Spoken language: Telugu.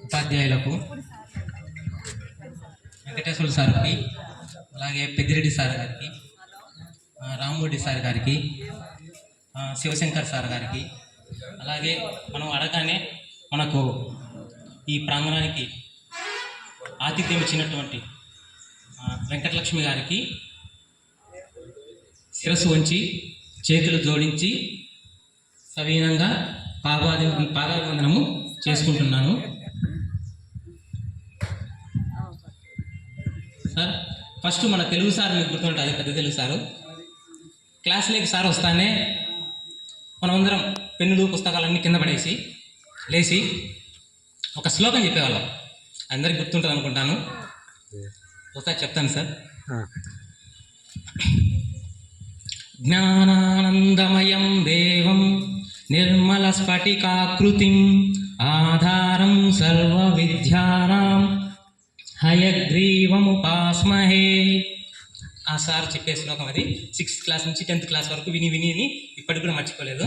ఉపాధ్యాయులకు, వెంకటేశ్వర సార్కి, అలాగే పెద్దిరెడ్డి సార్ గారికి, రామ్మూడి సార్ గారికి, శివశంకర్ సార్ గారికి, అలాగే మనం అడగానే మనకు ఈ ప్రాంగణానికి ఆతిథ్యం ఇచ్చినటువంటి వెంకటలక్ష్మి గారికి శిరస్సు వంచి చేతులు జోడించి సవీనంగా పాదాభివందనము చేసుకుంటున్నాను. సార్, ఫస్ట్ మన తెలుగు సార్ మీకు గుర్తుంటుంది, పెద్ద తెలుగు సారు. క్లాసులోకి సార్ వస్తానే మనమందరం పెన్నులు పుస్తకాలన్నీ కింద పడేసి లేచి ఒక శ్లోకం చెప్పేవాళ్ళం. అందరికి గుర్తుంటుంది అనుకుంటాను, ఒకసారి చెప్తాను సార్. జ్ఞానానందమయం దేవం నిర్మల స్ఫటికాకృతిం ఆధారం సర్వ విద్యానాం హయగ్రీవముపాస్మహే. ఆ సార్ చెప్పే శ్లోకం అది. 6th క్లాస్ నుంచి 10th క్లాస్ వరకు విని ఇప్పటికి కూడా మర్చిపోలేదు.